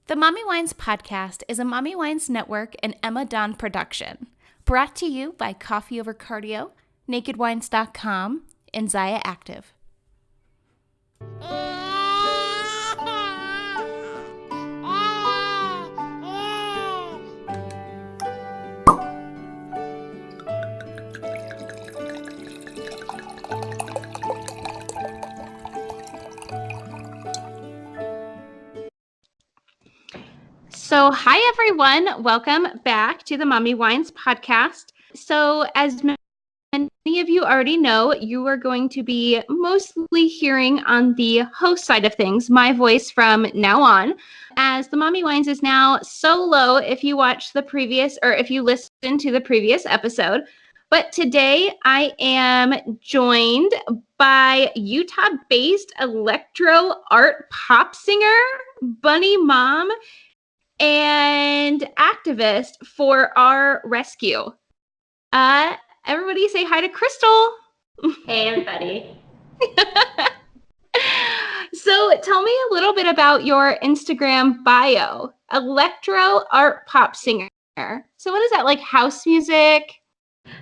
The Mommy Wines podcast is a Mommy Wines Network and Emma Don production. Brought to you by Coffee Over Cardio, NakedWines.com, and Zaya Active. So, hi everyone. Welcome back to the Mommy Wines podcast. So, as many of you already know, you are going to be mostly hearing on the host side of things, my voice from now on, as the Mommy Wines is now solo if you watch the previous or if you listen to the previous episode. But today I am joined by Utah-based electro art pop singer, Bunny Mom, and activist for our rescue. Everybody say hi to Crystal. Hey, everybody. So tell me a little bit about your Instagram bio. Electro art pop singer. So what is that, like house music?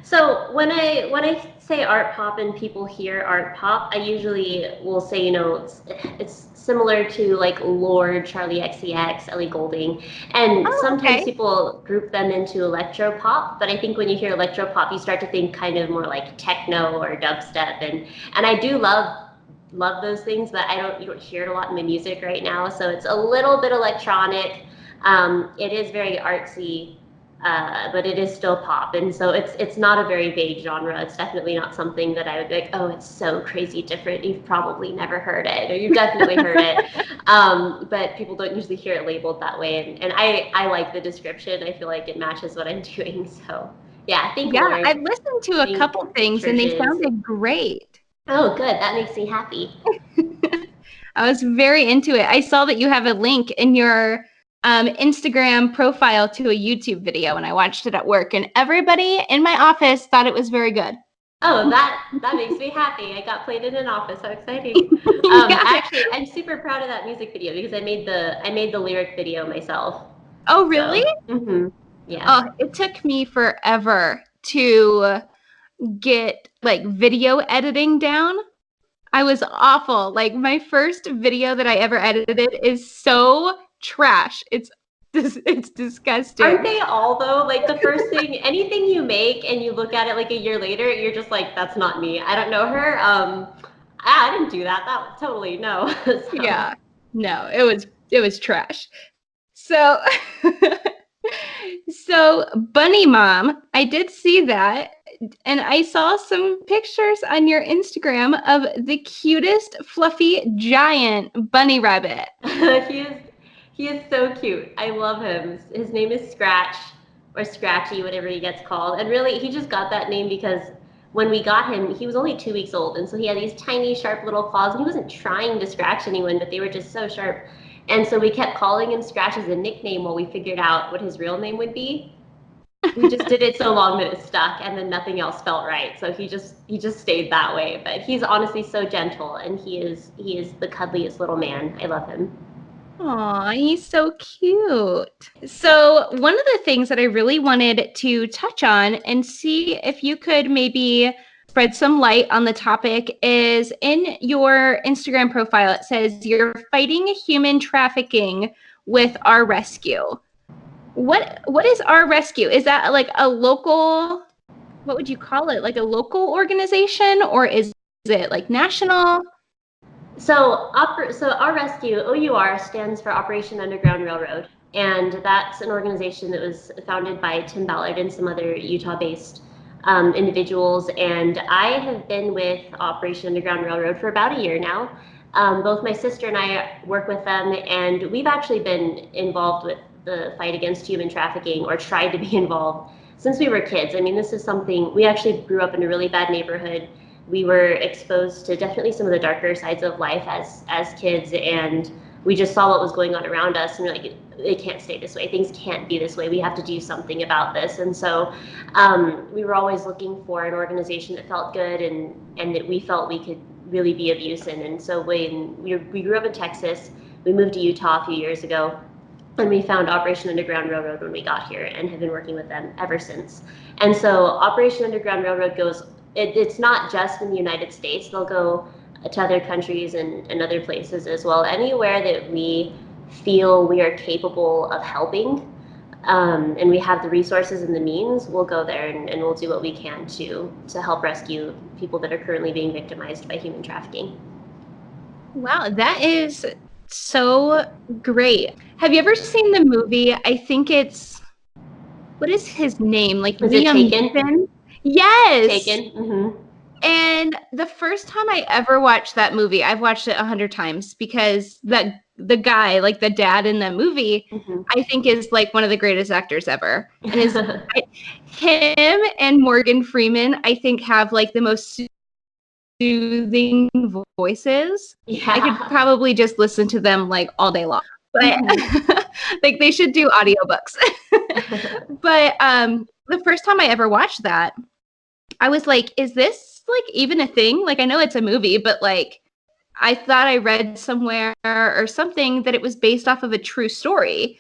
So when I say art pop and people hear art pop, I usually will say, it's similar to like Lorde, Charlie XCX, Ellie Goulding, and sometimes people group them into electro pop. But I think when you hear electro pop, you start to think kind of more like techno or dubstep, and I do love those things, but you don't hear it a lot in my music right now. So it's a little bit electronic. It is very artsy. But it is still pop, and so it's not a very vague genre. It's definitely not something that I would be like, oh, it's so crazy different. You've probably never heard it, or you've definitely heard it. But people don't usually hear it labeled that way, and I like the description. I feel like it matches what I'm doing. So yeah, I've listened to a couple things, and they sounded great. Oh, good. That makes me happy. I was very into it. I saw that you have a link in your Instagram profile to a YouTube video, and I watched it at work, and everybody in my office thought it was very good. Oh, that makes me happy. I got played in an office. How exciting! Actually, I'm super proud of that music video because I made the lyric video myself. Oh, really? So, yeah. Oh, it took me forever to get like video editing down. I was awful. Like my first video that I ever edited is so trash. It's disgusting. Aren't they all though? Like the first thing, anything you make and you look at it like a year later, you're just like, that's not me. I don't know her. I didn't do that. That was totally no. So. Yeah, no, it was trash. So, so Bunny Mom, I did see that. And I saw some pictures on your Instagram of the cutest, fluffy, giant bunny rabbit. He is so cute. I love him. His name is Scratch, or Scratchy, whatever he gets called. And really, he just got that name because when we got him, he was only 2 weeks old. And so he had these tiny, sharp little claws. And he wasn't trying to scratch anyone, but they were just so sharp. And so we kept calling him Scratch as a nickname while we figured out what his real name would be. We just did it so long that it stuck, and then nothing else felt right. So he just stayed that way. But he's honestly so gentle, and he is the cuddliest little man. I love him. Aw, he's so cute. So one of the things that I really wanted to touch on and see if you could maybe spread some light on the topic is in your Instagram profile, it says you're fighting human trafficking with Our Rescue. What is Our Rescue? Is that like a local, what would you call it? Like a local organization, or is it like national? So Our Rescue, OUR, stands for Operation Underground Railroad. And that's an organization that was founded by Tim Ballard and some other Utah-based individuals. And I have been with Operation Underground Railroad for about a year now. Both my sister and I work with them, and we've actually been involved with the fight against human trafficking, or tried to be involved, since we were kids. I mean, this is something, we actually grew up in a really bad neighborhood. We were exposed to definitely some of the darker sides of life as kids, and we just saw what was going on around us, and we're like, it can't stay this way. Things can't be this way. We have to do something about this. And so we were always looking for an organization that felt good and that we felt we could really be of use in. And so when we grew up in Texas, we moved to Utah a few years ago, And we found Operation Underground Railroad when we got here and have been working with them ever since. And so Operation Underground Railroad it's not just in the United States. They'll go to other countries and other places as well. Anywhere that we feel we are capable of helping, and we have the resources and the means, we'll go there and we'll do what we can to help rescue people that are currently being victimized by human trafficking. Wow, that is so great. Have you ever seen the movie? I think it's, what is his name? Like Is it Liam Taken? Neeson? Yes. Taken. Mm-hmm. And the first time I ever watched that movie, I've watched it 100 times because the guy, like the dad in the movie, Mm-hmm. I think is like one of the greatest actors ever. And him and Morgan Freeman, I think, have like the most soothing voices. Yeah. I could probably just listen to them like all day long. But like they should do audiobooks. But the first time I ever watched that, I was like, is this like even a thing? Like I know it's a movie, but like I thought I read somewhere or something that it was based off of a true story.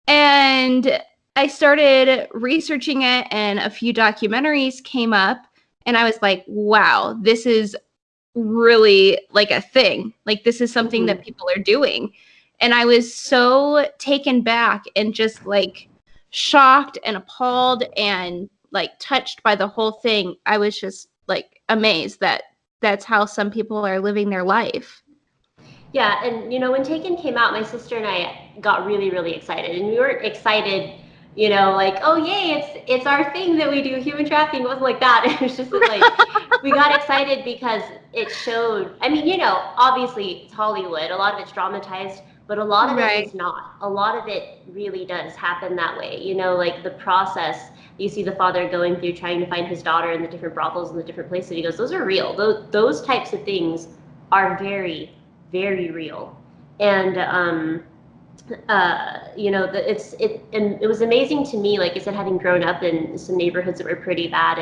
And I started researching it and a few documentaries came up and I was like, wow, this is really like a thing. Like this is something that people are doing. And I was so taken back and just like shocked and appalled and like touched by the whole thing. I was just like amazed that that's how some people are living their life. Yeah, and when Taken came out, my sister and I got really, really excited, and we weren't excited, like, oh yay, it's our thing that we do. Human trafficking. It wasn't like that. It was just that, like, we got excited because it showed. I mean, obviously it's Hollywood. A lot of it's dramatized, but a lot of it is not. A lot of it really does happen that way. Like the process. You see the father going through trying to find his daughter in the different brothels in the different places. He goes, those are real. Those types of things are very, very real. And it was amazing to me, like I said, having grown up in some neighborhoods that were pretty bad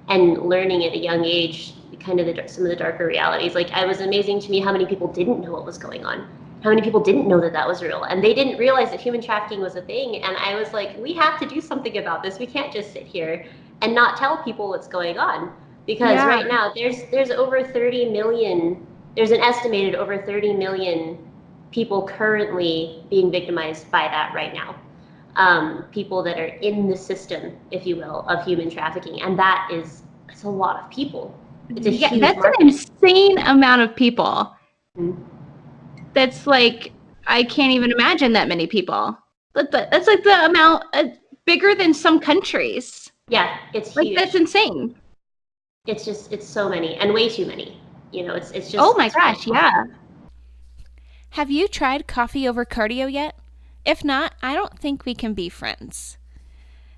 and learning at a young age kind of some of the darker realities. Like it was amazing to me how many people didn't know what was going on, how many people didn't know that was real, and they didn't realize that human trafficking was a thing. And I was like, we have to do something about this. We can't just sit here and not tell people what's going on, because right now there's over 30 million. There's an estimated over 30 million people currently being victimized by that right now. People that are in the system, if you will, of human trafficking. And it's a lot of people. It's a huge that's market. An insane amount of people. Mm-hmm. That's like, I can't even imagine that many people. That's like the amount bigger than some countries. Yeah, it's like huge. That's insane. It's so many and way too many. It's just. Oh my gosh, yeah. Have you tried coffee over cardio yet? If not, I don't think we can be friends.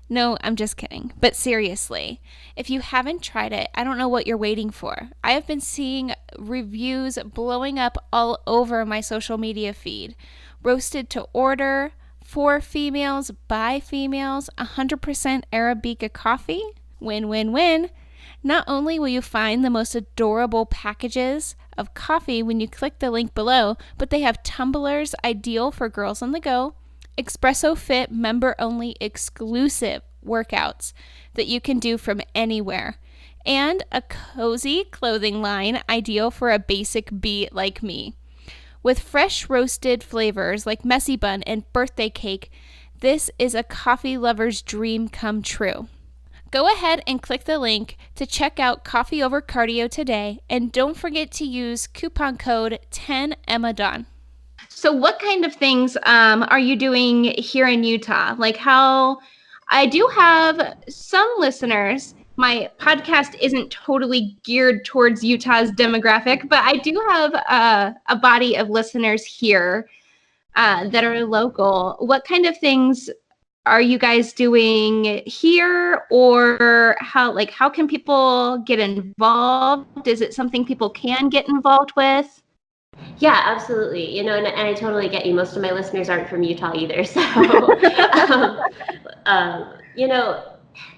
No, I'm just kidding. But seriously, if you haven't tried it, I don't know what you're waiting for. I have been seeing reviews blowing up all over my social media feed. Roasted to order, for females, by females, 100% Arabica coffee. Win, win, win. Not only will you find the most adorable packages of coffee when you click the link below, but they have tumblers ideal for girls on the go, Espresso Fit member-only exclusive workouts that you can do from anywhere, and a cozy clothing line ideal for a basic bee like me. With fresh roasted flavors like messy bun and birthday cake, this is a coffee lover's dream come true. Go ahead and click the link to check out Coffee Over Cardio today, and don't forget to use coupon code 10EMMADAWN. So what kind of things are you doing here in Utah? Like how I do have some listeners. My podcast isn't totally geared towards Utah's demographic, but I do have a body of listeners here that are local. What kind of things are you guys doing here, or how can people get involved? Is it something people can get involved with? Yeah, absolutely. And I totally get you. Most of my listeners aren't from Utah either. So,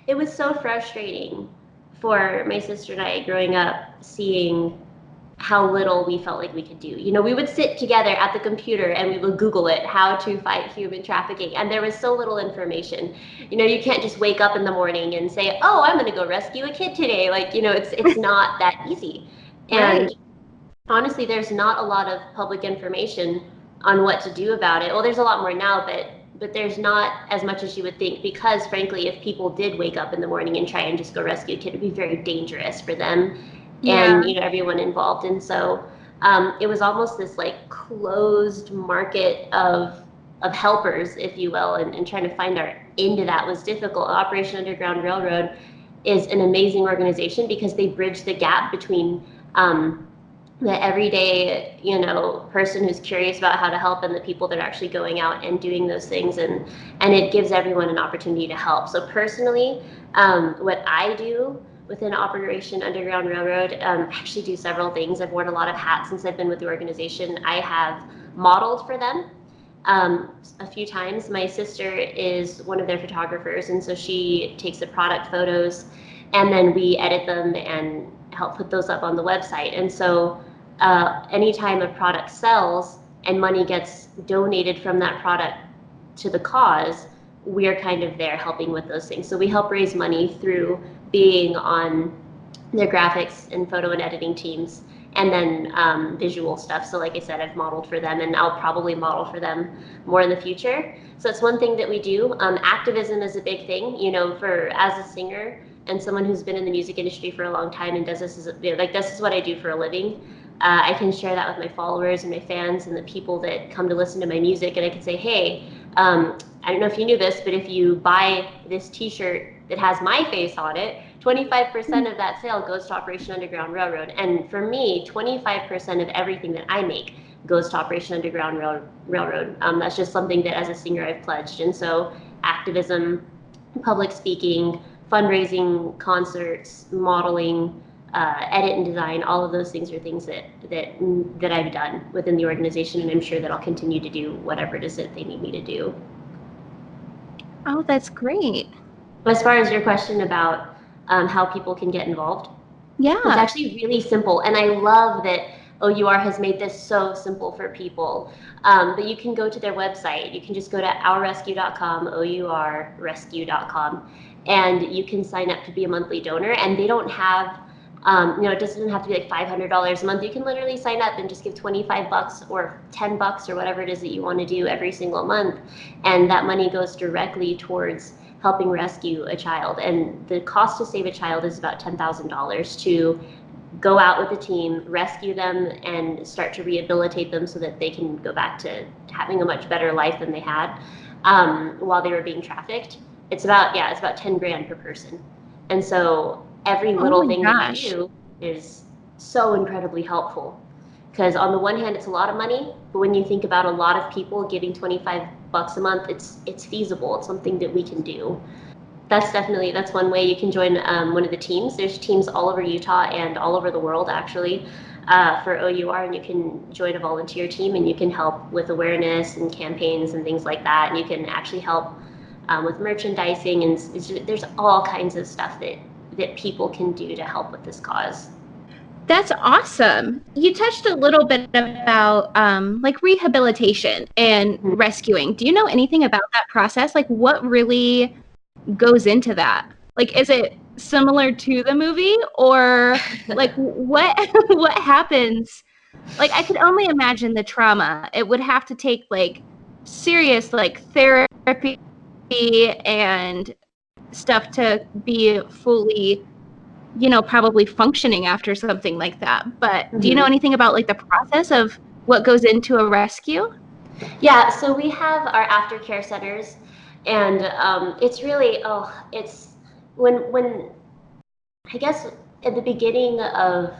it was so frustrating for my sister and I growing up, seeing how little we felt like we could do. You know, we would sit together at the computer and we would Google it, how to fight human trafficking. And there was so little information. You know, you can't just wake up in the morning and say, oh, I'm going to go rescue a kid today. Like, you know, it's not that easy. And Right. honestly, there's not a lot of public information on what to do about it. Well, there's a lot more now, but there's not as much as you would think, because frankly, if people did wake up in the morning and try and just go rescue a kid, it'd be very dangerous for them Yeah. and, you know, everyone involved. And so it was almost this like closed market of helpers, if you will, and trying to find our into that was difficult. Operation Underground Railroad is an amazing organization because they bridge the gap between the everyday, you know, person who's curious about how to help and the people that are actually going out and doing those things, and it gives everyone an opportunity to help. So personally, what I do within Operation Underground Railroad, I actually do several things. I've worn a lot of hats since I've been with the organization. I have modeled for them a few times. My sister is one of their photographers, and so she takes the product photos and then we edit them and help put those up on the website. And so anytime a product sells and money gets donated from that product to the cause, we're kind of there helping with those things. So we help raise money through being on their graphics and photo and editing teams, and then visual stuff. So like I said, I've modeled for them, and I'll probably model for them more in the future. So it's one thing that we do. Activism is a big thing, you know, for as a singer and someone who's been in the music industry for a long time and does this as like this is what I do for a living. I can share that with my followers and my fans and the people that come to listen to my music, and I can say, hey, I don't know if you knew this, but if you buy this T-shirt that has my face on it, 25% of that sale goes to Operation Underground Railroad. And for me, 25% of everything that I make goes to Operation Underground Railroad. That's just something that as a singer I've pledged. And so activism, public speaking, fundraising, concerts, modeling, edit and design, all of those things are things that I've done within the organization, and I'm sure that I'll continue to do whatever it is that they need me to do. Oh, that's great. As far as your question about how people can get involved, Yeah. it's actually really simple, and I love that OUR has made this so simple for people. But you can go to their website. You can just go to ourrescue.com, OURrescue.com, and you can sign up to be a monthly donor. And they don't have, you know, it doesn't have to be like $500 a month. You can literally sign up and just give $25 or $10 or whatever it is that you want to do every single month, and that money goes directly towards helping rescue a child. And the cost to save a child is about $10,000 to go out with the team, rescue them, and start to rehabilitate them so that they can go back to having a much better life than they had while they were being trafficked. It's about 10 grand per person. And so every little thing that you do is so incredibly helpful. Because on the one hand, it's a lot of money, but when you think about a lot of people giving $25 a month, it's feasible. It's something that we can do. That's one way you can join one of the teams. There's teams all over Utah and all over the world, actually, for OUR, and you can join a volunteer team, and you can help with awareness and campaigns and things like that, and you can actually help with merchandising, and there's all kinds of stuff that people can do to help with this cause. That's awesome. You touched a little bit about like rehabilitation and rescuing. Do you know anything about that process? Like what really goes into that? Like, is it similar to the movie, or like what happens? Like, I could only imagine the trauma. It would have to take like serious like therapy and stuff to be fully, you know, probably functioning after something like that. But do you know anything about like the process of what goes into a rescue? Yeah, so we have our aftercare centers, and it's really it's when I guess at the beginning of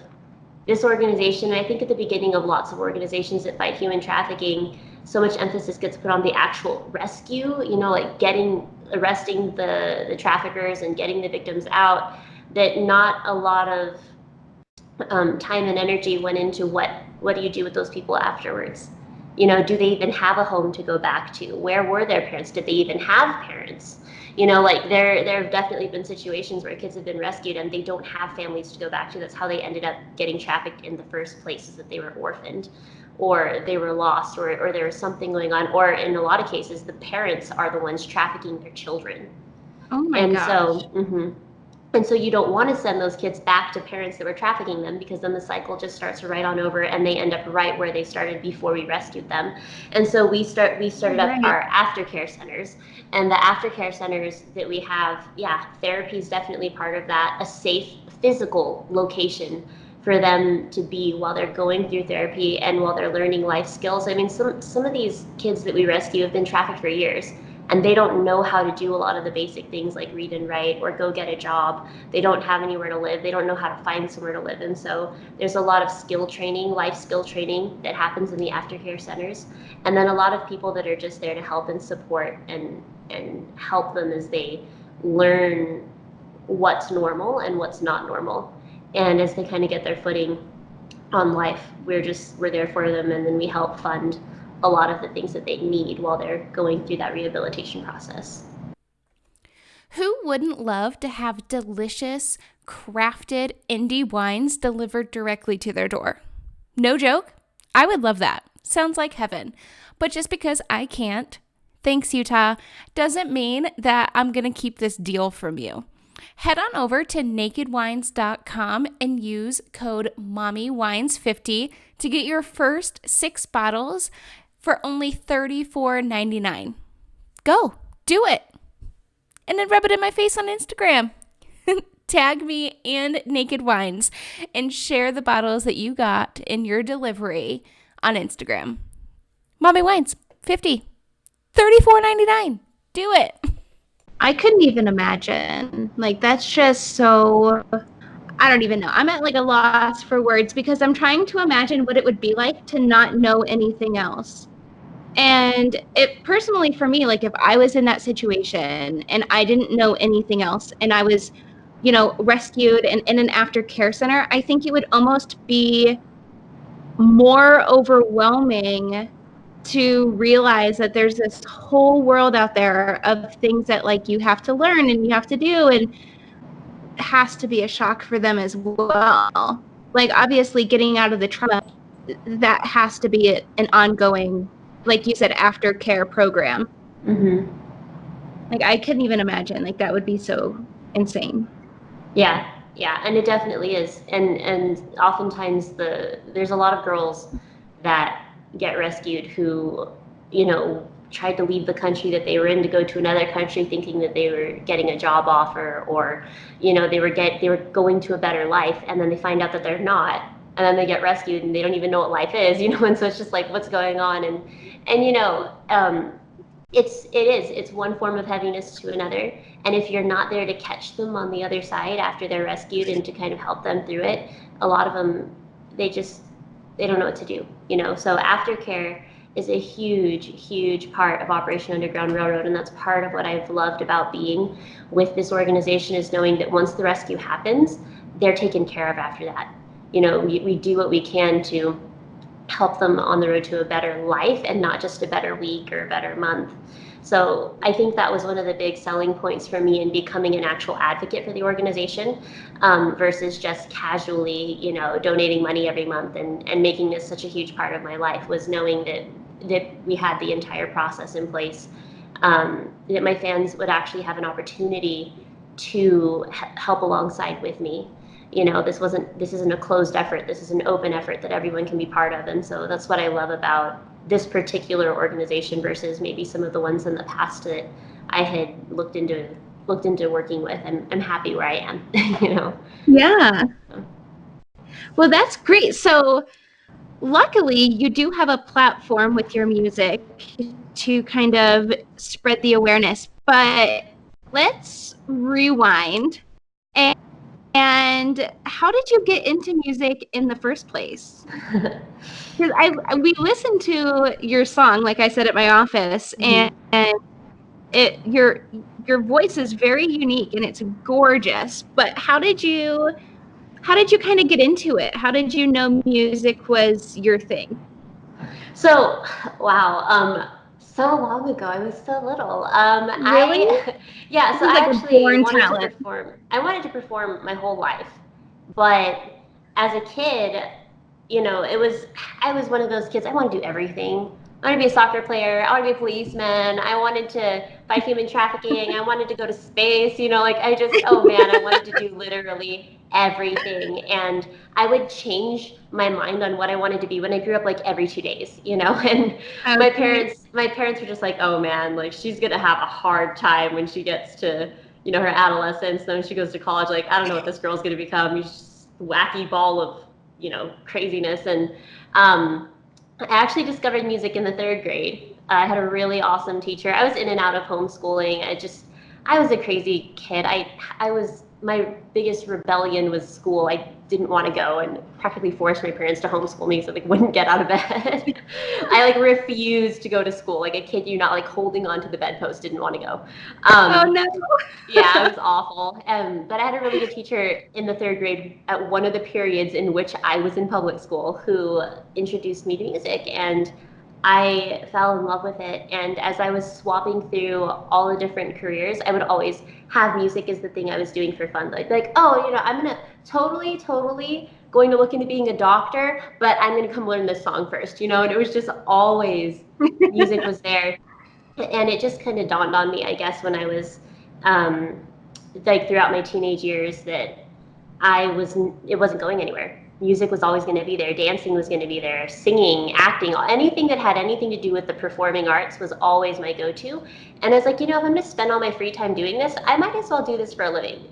this organization, and I think at the beginning of lots of organizations that fight human trafficking, so much emphasis gets put on the actual rescue, you know, like arresting the traffickers and getting the victims out, that not a lot of time and energy went into what do you do with those people afterwards. Do they even have a home to go back to? Where were their parents? Did they even have parents? Like there have definitely been situations where kids have been rescued and they don't have families to go back to. That's how they ended up getting trafficked in the first place, is that they were orphaned, or they were lost, or there was something going on, or in a lot of cases the parents are the ones trafficking their children. Oh my gosh. And so you don't want to send those kids back to parents that were trafficking them, because then the cycle just starts right on over and they end up right where they started before we rescued them. And so we started up our aftercare centers. And the aftercare centers that we have, therapy is definitely part of that, a safe physical location for them to be while they're going through therapy and while they're learning life skills. I mean, some of these kids that we rescue have been trafficked for years, and they don't know how to do a lot of the basic things like read and write or go get a job. They don't have anywhere to live. They don't know how to find somewhere to live. And so there's a lot of skill training, life skill training, that happens in the aftercare centers. And then a lot of people that are just there to help and support and help them as they learn what's normal and what's not normal. And as they kind of get their footing on life, we're there for them, and then we help fund a lot of the things that they need while they're going through that rehabilitation process. Who wouldn't love to have delicious, crafted indie wines delivered directly to their door? No joke, I would love that. Sounds like heaven. But just because I can't, thanks Utah, doesn't mean that I'm going to keep this deal from you. Head on over to nakedwines.com and use code MOMMYWINES50 to get your first 6 bottles for only $34.99. Go, do it. And then rub it in my face on Instagram. Tag me and Naked Wines and share the bottles that you got in your delivery on Instagram. Mommy Wines, 50, $34.99. Do it. I couldn't even imagine. Like, that's just so, I don't even know. I'm at like a loss for words, because I'm trying to imagine what it would be like to not know anything else. And it personally, for me, like if I was in that situation and I didn't know anything else and I was, rescued and in an aftercare center, I think it would almost be more overwhelming to realize that there's this whole world out there of things that like you have to learn and you have to do, and it has to be a shock for them as well. Like obviously getting out of the trauma, that has to be an ongoing, like you said, aftercare program. Like I couldn't even imagine, like that would be so insane. Yeah, and it definitely is. And oftentimes there's a lot of girls that get rescued who, tried to leave the country that they were in to go to another country thinking that they were getting a job offer, or, they were going to a better life, and then they find out that they're not, and then they get rescued and they don't even know what life is, and so it's just like, what's going on? It's one form of heaviness to another. And if you're not there to catch them on the other side after they're rescued and to kind of help them through it, a lot of them, they don't know what to do, So aftercare is a huge, huge part of Operation Underground Railroad. And that's part of what I've loved about being with this organization, is knowing that once the rescue happens, they're taken care of after that. We do what we can to help them on the road to a better life, and not just a better week or a better month. So I think that was one of the big selling points for me in becoming an actual advocate for the organization, versus just casually, donating money every month and making this such a huge part of my life, was knowing that we had the entire process in place, that my fans would actually have an opportunity to help alongside with me. This isn't a closed effort. This is an open effort that everyone can be part of. And so that's what I love about this particular organization versus maybe some of the ones in the past that I had looked into working with. I'm happy where I am, Yeah. Well, that's great. So luckily you do have a platform with your music to kind of spread the awareness, but let's rewind. And how did you get into music in the first place? Because we listened to your song, like I said, at my office, and your voice is very unique and it's gorgeous. But how did you kind of get into it? How did you know music was your thing? So, wow. So long ago, I was so little. Really? Yeah. So This is I like a actually born wanted to talent. perform. I wanted to perform my whole life, but as a kid, I was one of those kids. I want to do everything. I want to be a soccer player. I want to be a policeman. I wanted to fight human trafficking. I wanted to go to space. Oh man, I wanted to do literally everything. And I would change my mind on what I wanted to be when I grew up, like every 2 days, And my Okay. parents were just like, oh man, like she's gonna have a hard time when she gets to, her adolescence. Then when she goes to college, like I don't know what this girl's gonna become. She's just a wacky ball of, craziness. And I actually discovered music in the third grade. I had a really awesome teacher. I was in and out of homeschooling. I was a crazy kid. My biggest rebellion was school. I didn't want to go and practically forced my parents to homeschool me so they wouldn't get out of bed. I like refused to go to school. Like, I kid you not, like holding onto the bedpost, didn't want to go. Oh no. Yeah, it was awful. But I had a really good teacher in the third grade at one of the periods in which I was in public school who introduced me to music, and I fell in love with it. And as I was swapping through all the different careers, I would always have music as the thing I was doing for fun. Like, oh, I'm gonna totally going to look into being a doctor, but I'm gonna come learn this song first, And it was just always music was there, and it just kind of dawned on me, I guess, when I was um, like throughout my teenage years that it wasn't going anywhere. Music was always going to be there. Dancing was going to be there. Singing, acting, anything that had anything to do with the performing arts was always my go-to. And I was like, if I'm going to spend all my free time doing this, I might as well do this for a living.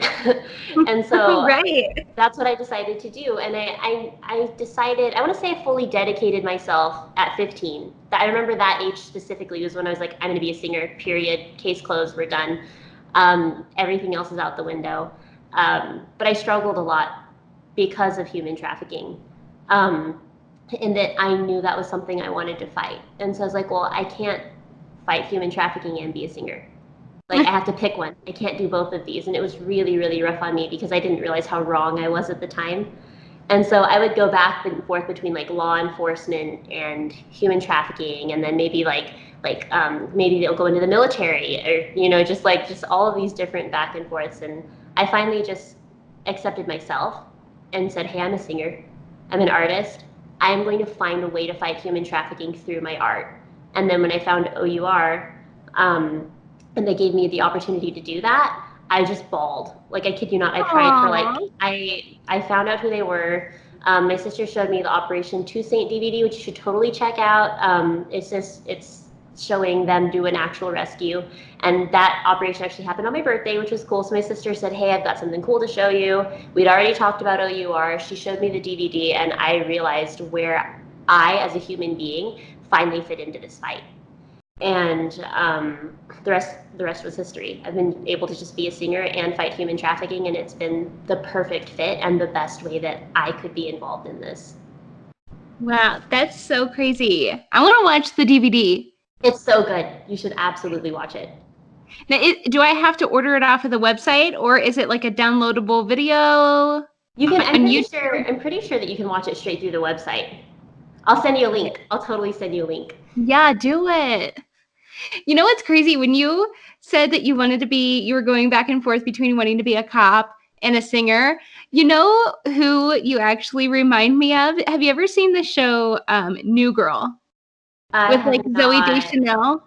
And so Right. that's what I decided to do. And I decided, I want to say I fully dedicated myself at 15. I remember that age specifically was when I was like, I'm going to be a singer, period. Case closed, we're done. Everything else is out the window. But I struggled a lot because of human trafficking. In that I knew that was something I wanted to fight. And so I was like, well, I can't fight human trafficking and be a singer. Like, I have to pick one. I can't do both of these. And it was really, really rough on me because I didn't realize how wrong I was at the time. And so I would go back and forth between like law enforcement and human trafficking, and then maybe maybe they'll go into the military, or just all of these different back and forths. And I finally just accepted myself and said, hey, I'm a singer. I'm an artist. I'm going to find a way to fight human trafficking through my art. And then when I found OUR, and they gave me the opportunity to do that, I just bawled. Like, I kid you not, I cried for I found out who they were. My sister showed me the Operation Toussaint DVD, which you should totally check out. It's showing them do an actual rescue. And that operation actually happened on my birthday, which was cool. So my sister said, hey, I've got something cool to show you. We'd already talked about OUR. She showed me the DVD, and I realized where I, as a human being, finally fit into this fight. And the rest was history. I've been able to just be a singer and fight human trafficking, and it's been the perfect fit and the best way that I could be involved in this. Wow, that's so crazy. I want to watch the DVD. It's so good. You should absolutely watch it. Now, do I have to order it off of the website, or is it like a downloadable video? You can. I'm pretty sure that you can watch it straight through the website. I'll send you a link. I'll totally send you a link. Yeah, do it. You know what's crazy? When you said that you were going back and forth between wanting to be a cop and a singer, you know who you actually remind me of? Have you ever seen the show New Girl? With like Zooey Deschanel?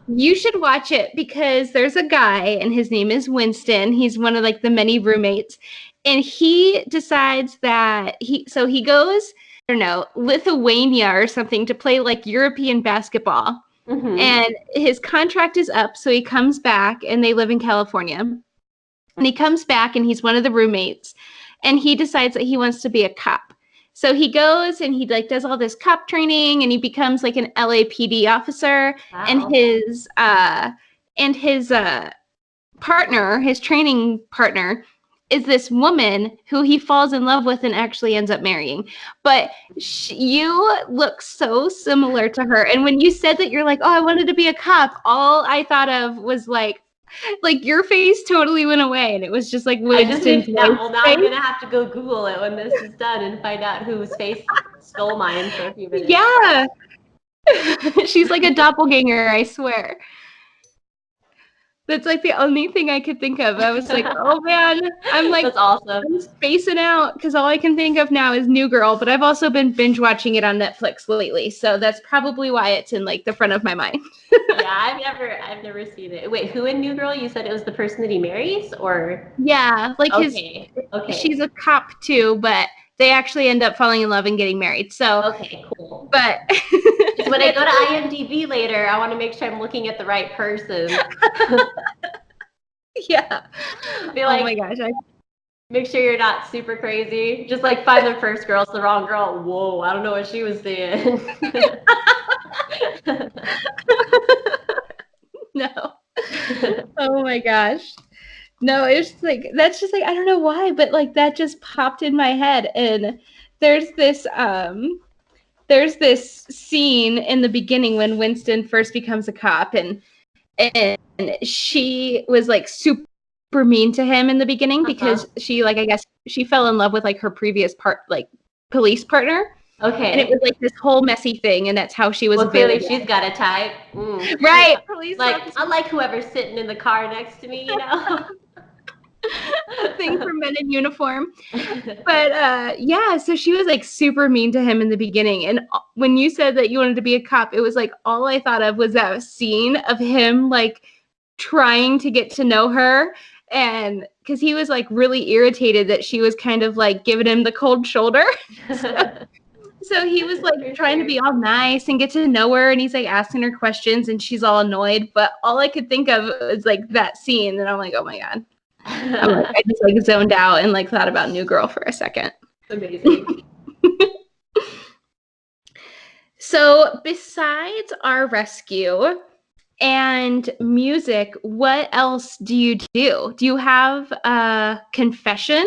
You should watch it because there's a guy and his name is Winston. He's one of like the many roommates. And he decides that he goes, I don't know, Lithuania or something to play like European basketball. Mm-hmm. And his contract is up, so he comes back, and they live in California. And he comes back, and he's one of the roommates, and he decides that he wants to be a cop. So he goes and he like does all this cop training, and he becomes like an LAPD officer. Wow. And his partner, his training partner, is this woman who he falls in love with and actually ends up marrying. But you look so similar to her. And when you said that you're like, oh, I wanted to be a cop, all I thought of was like, Like your face totally went away, and it was just like I just Winston's made, now I'm face. gonna have to go Google it when this is done and find out whose face stole mine for a few minutes. Yeah. She's like a doppelganger, I swear. That's like the only thing I could think of. I was like, oh man, I'm like, that's awesome. I'm spacing out because all I can think of now is New Girl, but I've also been binge watching it on Netflix lately. So that's probably why it's in like the front of my mind. Yeah, I've never seen it. Wait, who in New Girl? You said it was the person that he marries, or? Yeah, like Okay. she's a cop too, but they actually end up falling in love and getting married. So Okay, cool. But so when I go to IMDb later, I want to make sure I'm looking at the right person. Yeah. Be like, oh my gosh. Make sure you're not super crazy. Just like find the first girl, it's the wrong girl. Whoa, I don't know what she was seeing. No. Oh my gosh. No, it's like that's just like I don't know why, but like that just popped in my head. And there's this scene in the beginning when Winston first becomes a cop, and she was like super mean to him in the beginning because she like I guess she fell in love with like her previous police partner. Okay. And it was like this whole messy thing, and that's how she was. Well, clearly she's got a type. Right. Like I like whoever's sitting in the car next to me, you know. Thing for men in uniform. But yeah, so she was like super mean to him in the beginning. And when you said that you wanted to be a cop, it was like all I thought of was that scene of him like trying to get to know her. And because he was like really irritated that she was kind of like giving him the cold shoulder. So he was like trying to be all nice and get to know her, and he's like asking her questions, and she's all annoyed. But all I could think of was like that scene, and I'm like, oh my god. I just like zoned out and like thought about New Girl for a second. Amazing. So besides our rescue and music, what else do you do? Do you have a confession?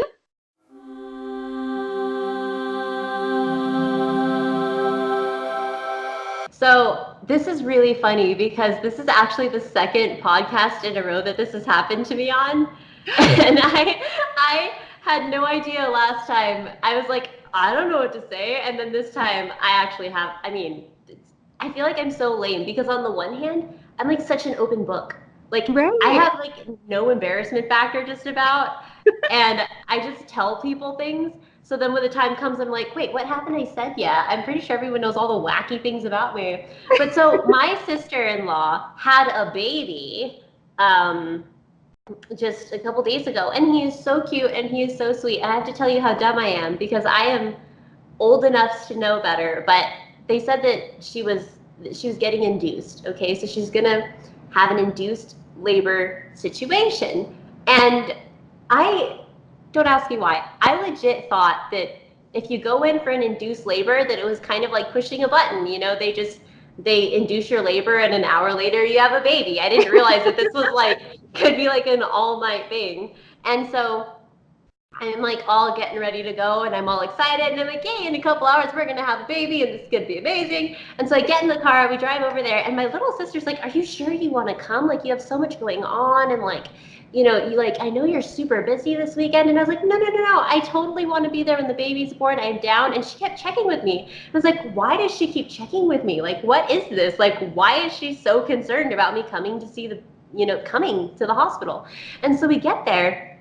So this is really funny because this is actually the second podcast in a row that this has happened to me on. And I had no idea last time. I was like, I don't know what to say. And then this time I actually have, I feel like I'm so lame because on the one hand, I'm like such an open book. Like I have like no embarrassment factor just about. And I just tell people things. So then when the time comes, I'm like, wait, what happened? I said, yeah. I'm pretty sure everyone knows all the wacky things about me. But so my sister-in-law had a baby just a couple days ago. And he is so cute and he is so sweet. And I have to tell you how dumb I am because I am old enough to know better. But they said that she was getting induced. Okay, so she's going to have an induced labor situation. And don't ask me why. I legit thought that if you go in for an induced labor, that it was kind of like pushing a button. You know, they induce your labor and an hour later you have a baby. I didn't realize that this was like, could be like an all night thing. And so I'm like all getting ready to go and I'm all excited and I'm like, yay, in a couple hours we're gonna have a baby and this is gonna be amazing. And so I get in the car, we drive over there, and my little sister's like, are you sure you wanna come? Like you have so much going on and like, you know, I know you're super busy this weekend. And I was like, no. I totally want to be there when the baby's born. I'm down. And she kept checking with me. I was like, why does she keep checking with me? Like, what is this? Like, why is she so concerned about me coming to see coming to the hospital? And so we get there.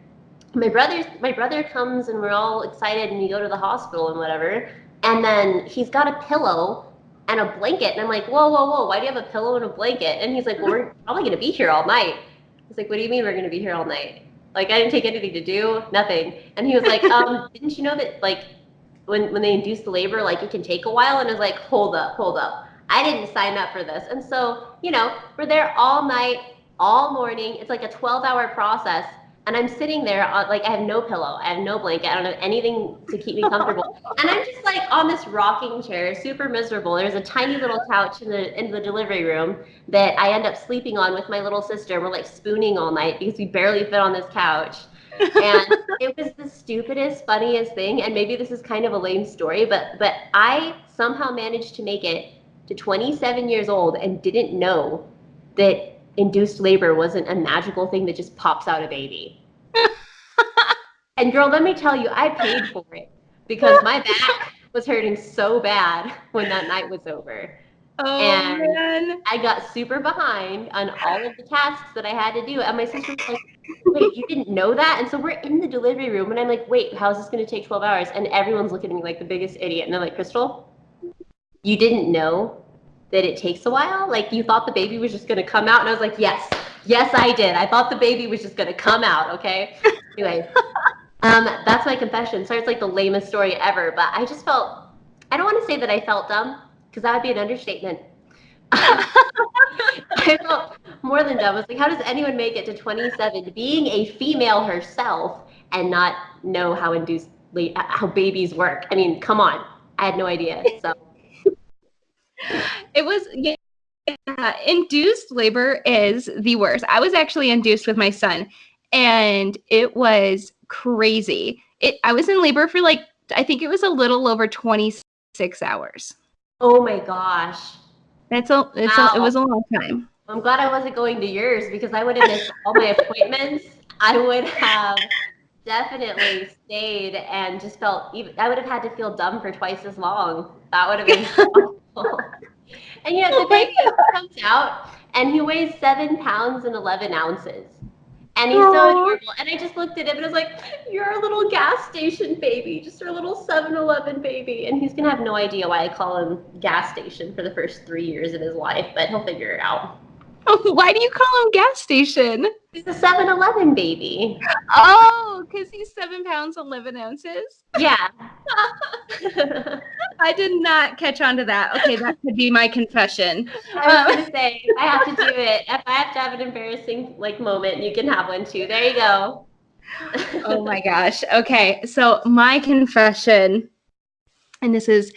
My brother comes and we're all excited and we go to the hospital and whatever. And then he's got a pillow and a blanket. And I'm like, whoa. Why do you have a pillow and a blanket? And he's like, well, we're probably going to be here all night. I was like, what do you mean we're going to be here all night? Like, I didn't take anything to do, nothing. And he was like, didn't you know that, like, when they induce the labor, like, it can take a while? And I was like, hold up. I didn't sign up for this. And so, we're there all night, all morning. It's like a 12-hour process. And I'm sitting there, I have no pillow. I have no blanket. I don't have anything to keep me comfortable. And I'm just, like, on this rocking chair, super miserable. There's a tiny little couch in the delivery room that I end up sleeping on with my little sister. And we're, like, spooning all night because we barely fit on this couch. And it was the stupidest, funniest thing. And maybe this is kind of a lame story, but I somehow managed to make it to 27 years old and didn't know that induced labor wasn't a magical thing that just pops out a baby. And girl, let me tell you, I paid for it because my back was hurting so bad when that night was over. Oh, And man. I got super behind on all of the tasks that I had to do. And my sister was like, wait, you didn't know that? And so we're in the delivery room and I'm like, wait, how is this going to take 12 hours? And everyone's looking at me like the biggest idiot. And they're like, Crystal, you didn't know that it takes a while? Like you thought the baby was just going to come out? And I was like, yes, I did. I thought the baby was just going to come out. Okay. Anyway, that's my confession. Sorry, it's like the lamest story ever, but I just felt, I don't want to say that I felt dumb because that would be an understatement. I felt more than dumb. I was like, how does anyone make it to 27 being a female herself and not know how babies work? I mean, come on. I had no idea. So It was, induced labor is the worst. I was actually induced with my son, and it was crazy. I was in labor for like, I think it was a little over 26 hours. oh my gosh. It was a long time. I'm glad I wasn't going to yours because I would have missed all my appointments. I would have definitely stayed and just felt I would have had to feel dumb for twice as long. That would have been awful. And the baby comes out and he weighs 7 pounds and 11 ounces. And he's so adorable. And I just looked at him and I was like, you're a little gas station baby, just a little 7-Eleven baby. And he's going to have no idea why I call him gas station for the first 3 years of his life, but he'll figure it out. Why do you call him gas station? He's a 7-Eleven baby. Oh, because he's 7 pounds, 11 ounces? Yeah. I did not catch on to that. Okay, that could be my confession. I was going to say, if I have to do it, if I have to have an embarrassing moment, you can have one too. There you go. Oh my gosh. Okay, so my confession, and this is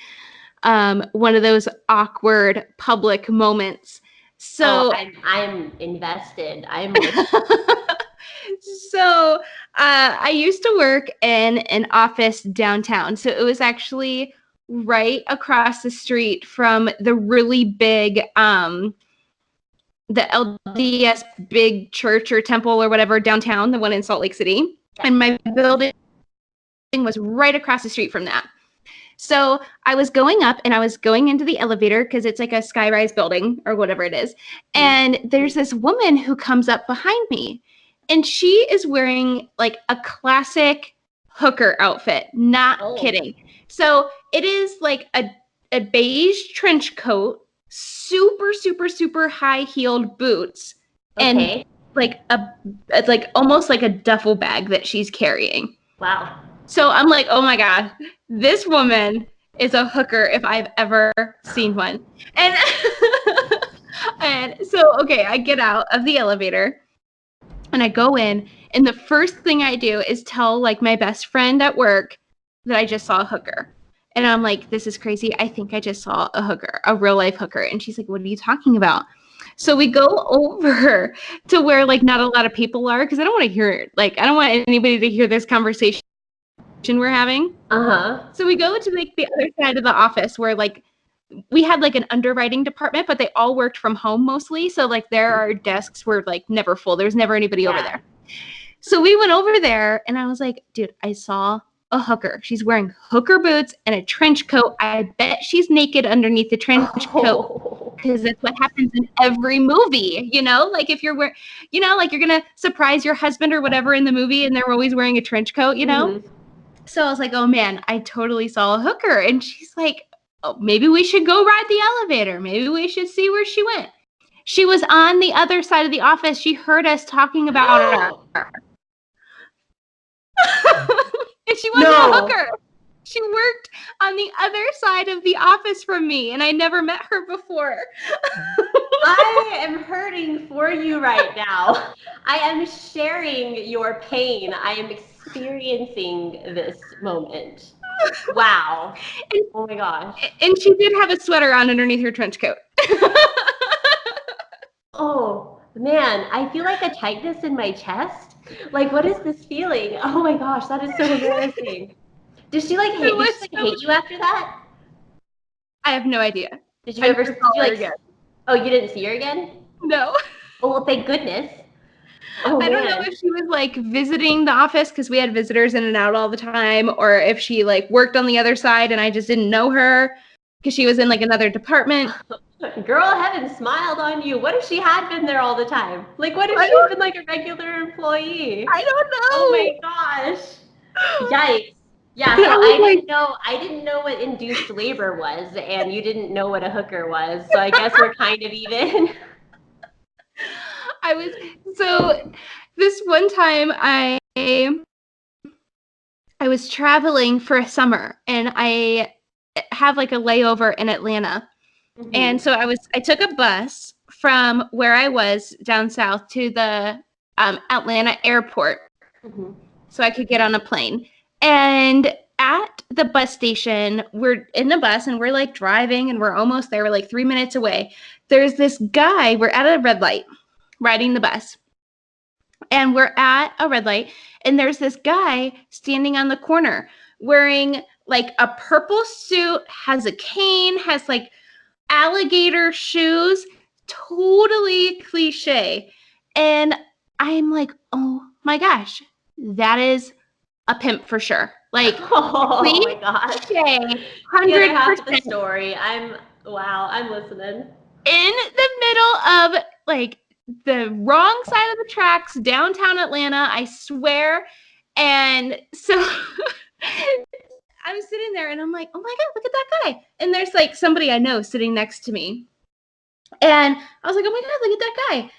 one of those awkward public moments. So I'm invested. So I used to work in an office downtown. So it was actually right across the street from the really big, the LDS big church or temple or whatever downtown, the one in Salt Lake City. And my building was right across the street from that. So I was going up and I was going into the elevator because it's like a skyrise building or whatever it is. And there's this woman who comes up behind me and she is wearing like a classic hooker outfit. Not kidding. So it is like a beige trench coat, super, super, super high heeled boots, and like almost like a duffel bag that she's carrying. Wow. So I'm like, oh my God, this woman is a hooker if I've ever seen one. And so, okay, I get out of the elevator and I go in, and the first thing I do is tell like my best friend at work that I just saw a hooker. And I'm like, this is crazy. I think I just saw a hooker, a real life hooker. And she's like, what are you talking about? So we go over to where like not a lot of people are, because I don't want to hear it. Like, I don't want anybody to hear this conversation we're having. So we go to like the other side of the office where like we had like an underwriting department, but they all worked from home mostly. So like our desks were like never full. There was never anybody over there. So we went over there and I was like, dude, I saw a hooker. She's wearing hooker boots and a trench coat. I bet she's naked underneath the trench coat, because that's what happens in every movie, like if you're wearing, like you're going to surprise your husband or whatever in the movie and they're always wearing a trench coat, So I was like, oh man, I totally saw a hooker. And she's like, oh, maybe we should go ride the elevator. Maybe we should see where she went. She was on the other side of the office. She heard us talking about her. And she wasn't a hooker. She worked on the other side of the office from me, and I never met her before. I am hurting for you right now. I am sharing your pain. I am experiencing this moment. Wow. Oh my gosh. And she did have a sweater on underneath her trench coat. Oh man, I feel like a tightness in my chest. Like, what is this feeling? Oh my gosh, that is so embarrassing. Did she like hate you after that? I have no idea. Did you ever see her again? Oh, you didn't see her again? No. Oh, well, thank goodness. Oh, I don't know if she was like visiting the office because we had visitors in and out all the time, or if she like worked on the other side and I just didn't know her because she was in like another department. Girl, heaven smiled on you. What if she had been there all the time? Like, what if I she had don't, been like a regular employee? I don't Oh know. my gosh. Yikes. Yeah, But so I was like, I didn't know what induced labor was, and you didn't know what a hooker was. So I guess we're kind of even. I was so this one time I was traveling for a summer and I have like a layover in Atlanta. And so I took a bus from where I was down south to the Atlanta airport Mhm. so I could get on a plane. And at the bus station, we're in the bus and we're like driving and we're almost there. We're like 3 minutes away. There's this guy, we're at a red light riding the bus. And we're at a red light and there's this guy standing on the corner wearing like a purple suit, has a cane, has like alligator shoes, totally cliche. And I'm like, oh my gosh, that is a pimp for sure. Like, Oh my gosh. cliche, The other half of the 100%. story. Wow, I'm listening. In the middle of like the wrong side of the tracks, downtown Atlanta, I swear. And so I'm sitting there and I'm like, oh my God, look at that guy. And there's like somebody I know sitting next to me. And I was like, oh my God, look at that guy.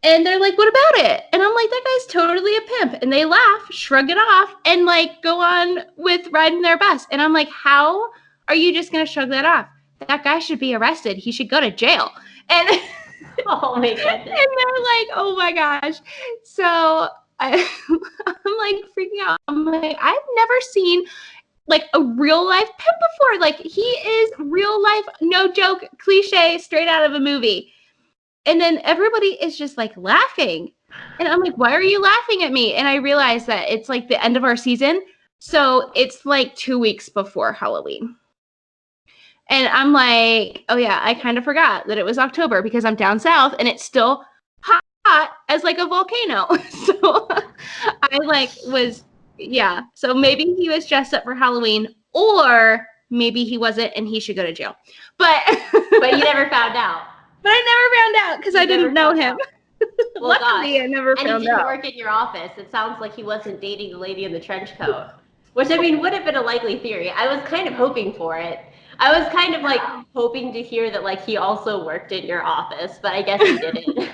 And they're like, what about it? And I'm like, that guy's totally a pimp. And they laugh, shrug it off, and like go on with riding their bus. And I'm like, how are you just going to shrug that off? That guy should be arrested. He should go to jail. And, and Oh my goodness. they're like, oh my gosh. So I'm like freaking out. I'm like, I've never seen like a real life pimp before. Like he is real life, no joke, cliche, straight out of a movie. And then everybody is just like laughing. And I'm like, why are you laughing at me? And I realized that it's like the end of our season. So it's like 2 weeks before Halloween. And I'm like, oh yeah, I kind of forgot that it was October because I'm down south and it's still hot as like a volcano. So I like was, yeah. So maybe he was dressed up for Halloween or maybe he wasn't and he should go to jail. But But you never found out. But I never found out because I didn't know him. Well, Luckily, gosh. I never And he found didn't out. work in your office. It sounds like he wasn't dating the lady in the trench coat, which I mean would have been a likely theory. I was kind of hoping for it. I was kind of like hoping to hear that like he also worked in your office, but I guess he didn't.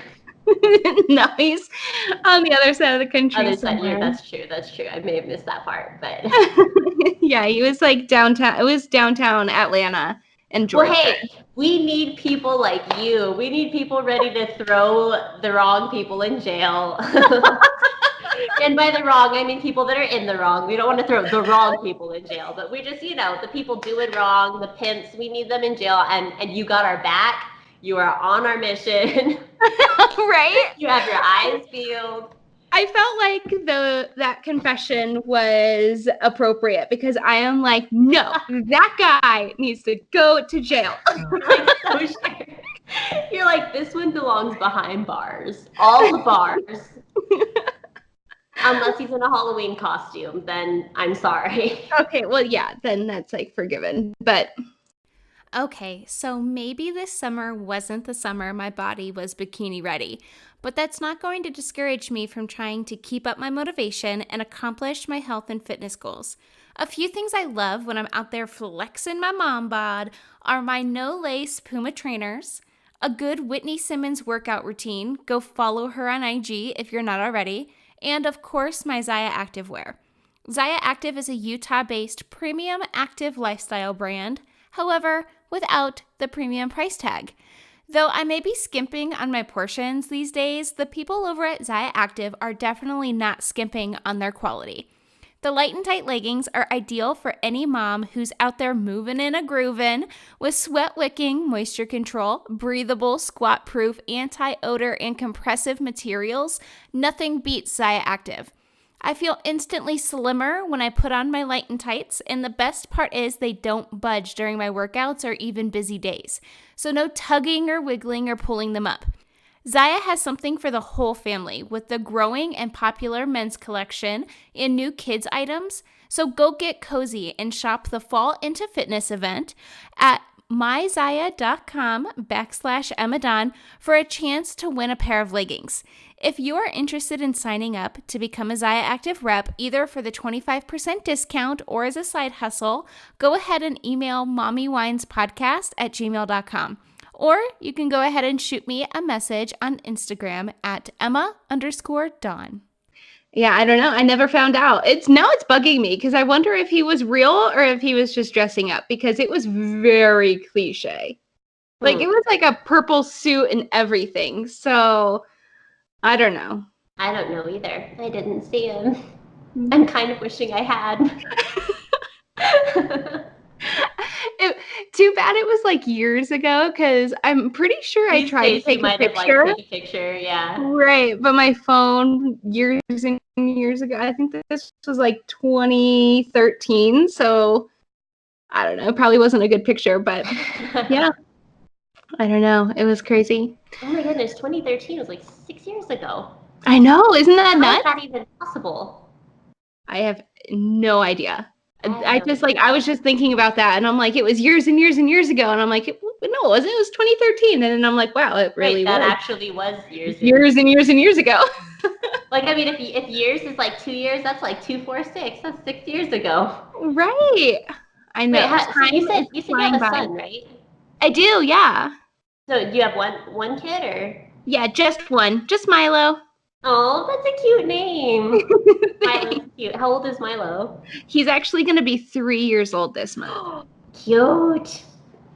No, he's on the other side of the country Other side, yeah, somewhere. that's true. That's true. I may have missed that part, but Yeah, he was like downtown. It was downtown Atlanta and Georgia. well, hey, we need people like you. We need people ready to throw the wrong people in jail. And by the wrong, I mean people that are in the wrong. We don't want to throw the wrong people in jail, but we just, the people doing wrong, the pimps, we need them in jail. And you got our back. You are on our mission. Right? You have your eyes peeled. I felt like that confession was appropriate because I am like, no, that guy needs to go to jail. Like, so sure. You're like, this one belongs behind bars. All the bars. Unless he's in a Halloween costume, then I'm sorry. Okay, well, yeah, then that's like forgiven. But Okay, so maybe this summer wasn't the summer my body was bikini ready, but that's not going to discourage me from trying to keep up my motivation and accomplish my health and fitness goals. A few things I love when I'm out there flexing my mom bod are my no-lace Puma trainers, a good Whitney Simmons workout routine, go follow her on IG if you're not already, and of course my Zaya Activewear. Zaya Active is a Utah-based premium active lifestyle brand, however, without the premium price tag. Though I may be skimping on my portions these days, the people over at Zaya Active are definitely not skimping on their quality. The light and tight leggings are ideal for any mom who's out there moving and a-groovin' with sweat-wicking moisture control, breathable, squat-proof, anti-odor, and compressive materials. Nothing beats Zaya Active. I feel instantly slimmer when I put on my light and tights, and the best part is they don't budge during my workouts or even busy days. So no tugging or wiggling or pulling them up. Zaya has something for the whole family with the growing and popular men's collection and new kids items. So go get cozy and shop the Fall into Fitness event at myzaya.com/Emma for a chance to win a pair of leggings. If you are interested in signing up to become a Zaya Active rep, either for the 25% discount or as a side hustle, go ahead and email mommywinespodcast@gmail.com. Or you can go ahead and shoot me a message on Instagram at Emma_Dawn. Yeah, I don't know. I never found out. Now it's bugging me because I wonder if he was real or if he was just dressing up, because it was very cliche. Like, it was like a purple suit and everything. So I don't know. I don't know either. I didn't see him. I'm kind of wishing I had. Too bad it was like years ago, because I'm pretty sure I tried to take a picture. Take a picture, yeah. Right, but my phone years and years ago, I think this was like 2013, so I don't know, it probably wasn't a good picture, but yeah, I don't know, it was crazy. Oh my goodness, 2013 was like 6 years ago. I know, isn't that nuts? How is that even possible? I have no idea. I was just thinking about that, and I'm like, it was years and years and years ago, and I'm like, no, it wasn't. It was 2013, and then I'm like, wow, it really was. That actually was years and years and years ago. Like, I mean, if years is like 2 years, that's like 2, 4, 6. That's 6 years ago. Right. I know. Wait, so you said you have a son, right? I do, yeah. So do you have one kid, or? Yeah, just one. Just Milo. Oh, that's a cute name. Milo's cute. How old is Milo? He's actually going to be 3 years old this month. Cute.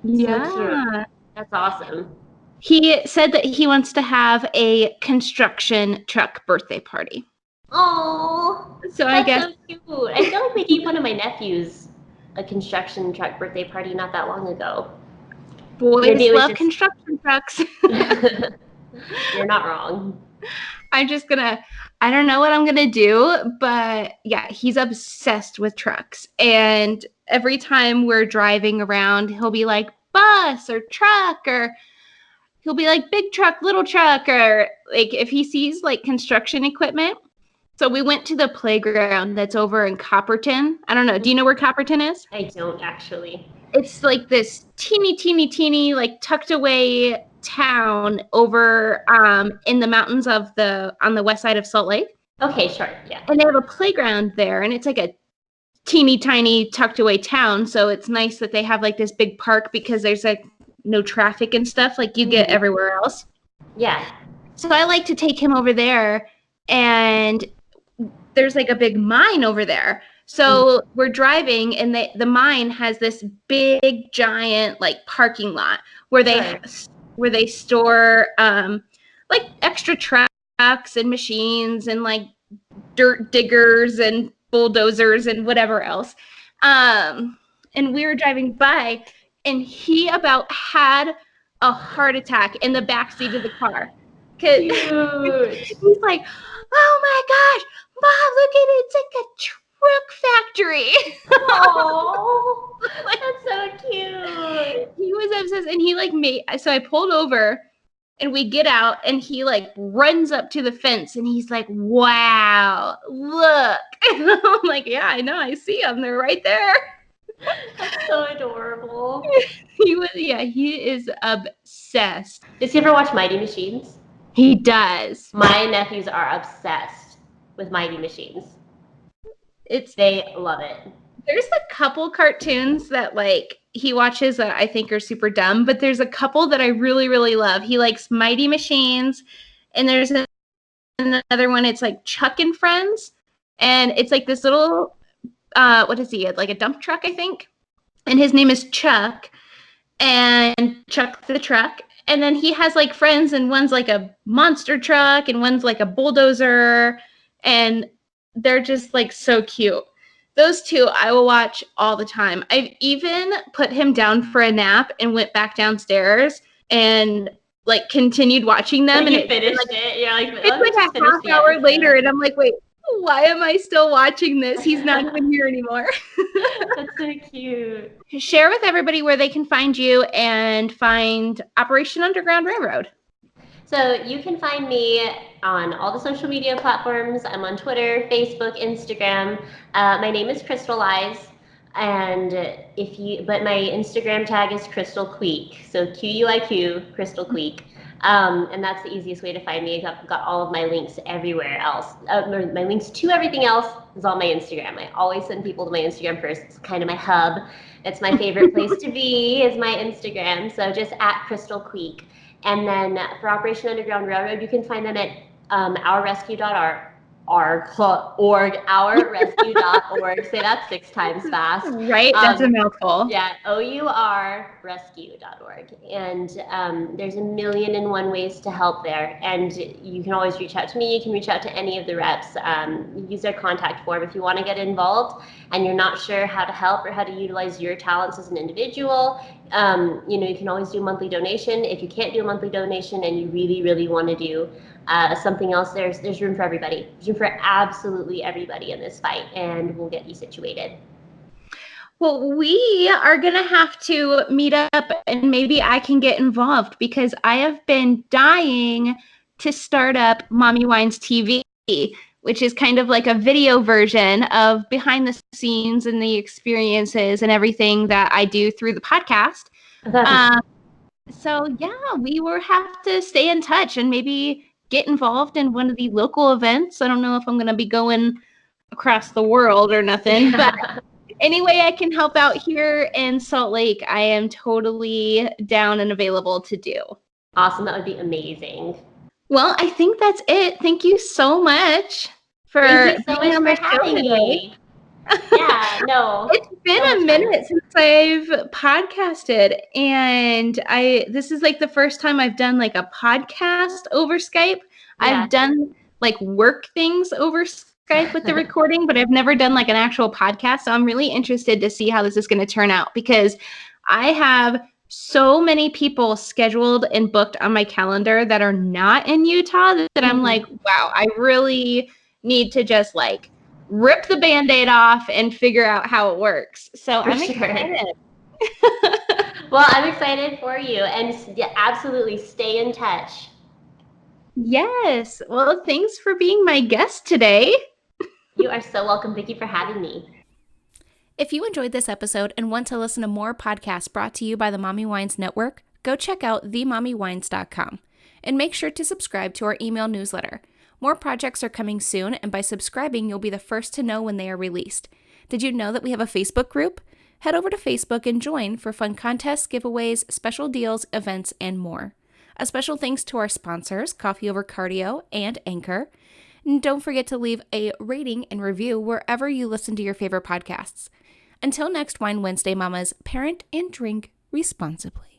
Yeah. So cute. That's awesome. He said that he wants to have a construction truck birthday party. Oh, so I guess so cute. I feel like we gave one of my nephews a construction truck birthday party not that long ago. Boys love construction trucks. You're not wrong. I don't know what I'm going to do, but yeah, he's obsessed with trucks. And every time we're driving around, he'll be like bus or truck, or he'll be like big truck, little truck, or like if he sees like construction equipment. So we went to the playground that's over in Copperton. I don't know. Do you know where Copperton is? I don't actually. It's like this teeny, like tucked away town over in the mountains on the west side of Salt Lake. Okay, sure, yeah. And they have a playground there, and it's like a teeny tiny tucked away town. So it's nice that they have like this big park, because there's like no traffic and stuff like you get everywhere else. Yeah. So I like to take him over there, and there's like a big mine over there. So we're driving, and the mine has this big giant like parking lot where they store like extra trucks and machines and like dirt diggers and bulldozers and whatever else. And we were driving by, and he about had a heart attack in the backseat of the car. Cause he's like, oh my gosh, Mom, look at it. It's like a truck factory. Oh, that's so cute. He was obsessed, and he like so I pulled over, and we get out, and he like runs up to the fence, and he's like, wow, look. And I'm like, yeah, I know, I see them, they're right there. That's so adorable. He is obsessed. Does he ever watch Mighty Machines? He does. My nephews are obsessed with Mighty Machines. They love it. There's a couple cartoons that like he watches that I think are super dumb, but there's a couple that I really, really love. He likes Mighty Machines, and there's another one. It's like Chuck and Friends, and it's like this little what is he, like a dump truck, I think, and his name is Chuck, and Chuck the truck. And then he has like friends, and one's like a monster truck, and one's like a bulldozer, and they're just like so cute. Those two I will watch all the time. I've even put him down for a nap and went back downstairs and like continued watching them. When and you finished it, you're like, it's like a half hour later, and I'm like, wait, why am I still watching this? He's not even here anymore. That's so cute. Share with everybody where they can find you and find Operation Underground Railroad. So you can find me on all the social media platforms. I'm on Twitter, Facebook, Instagram. My name is Crystal Eyes, and but my Instagram tag is Crystal Queek. So QUIQ, Crystal Queek. And that's the easiest way to find me. I've got all of my links everywhere else. My links to everything else is on my Instagram. I always send people to my Instagram first. It's kind of my hub. It's my favorite place to be is my Instagram. So just at Crystal Queek. And then for Operation Underground Railroad, you can find them at ourrescue.org, ourrescue.org. Say that 6 times fast. Right, that's a mouthful. Yeah, ourrescue.org. And there's 1,000,001 ways to help there. And you can always reach out to me. You can reach out to any of the reps. Use their contact form if you want to get involved and you're not sure how to help or how to utilize your talents as an individual. You can always do a monthly donation. If you can't do a monthly donation and you really, really want to do something else, there's room for everybody. There's room for absolutely everybody in this fight, and we'll get you situated. Well, we are going to have to meet up and maybe I can get involved because I have been dying to start up Mommy Wines TV, which is kind of like a video version of behind the scenes and the experiences and everything that I do through the podcast. So yeah, we will have to stay in touch and maybe get involved in one of the local events. I don't know if I'm going to be going across the world or nothing, but any way I can help out here in Salt Lake, I am totally down and available to do. Awesome. That would be amazing. Well, I think that's it. Thank you so much for being on the show today. Yeah, no. It's been a minute since I've podcasted, and this is like the first time I've done like a podcast over Skype. Yeah. I've done like work things over Skype with the recording, but I've never done like an actual podcast. So I'm really interested to see how this is going to turn out because I have so many people scheduled and booked on my calendar that are not in Utah that I'm like, wow, I really need to just like rip the Band-Aid off and figure out how it works. So I'm excited. Well, I'm excited for you and absolutely stay in touch. Yes. Well, thanks for being my guest today. You are so welcome. Thank you for having me. If you enjoyed this episode and want to listen to more podcasts brought to you by the Mommy Wines Network, go check out themommywines.com and make sure to subscribe to our email newsletter. More projects are coming soon, and by subscribing, you'll be the first to know when they are released. Did you know that we have a Facebook group? Head over to Facebook and join for fun contests, giveaways, special deals, events, and more. A special thanks to our sponsors, Coffee Over Cardio and Anchor. And don't forget to leave a rating and review wherever you listen to your favorite podcasts. Until next Wine Wednesday, Mamas, parent and drink responsibly.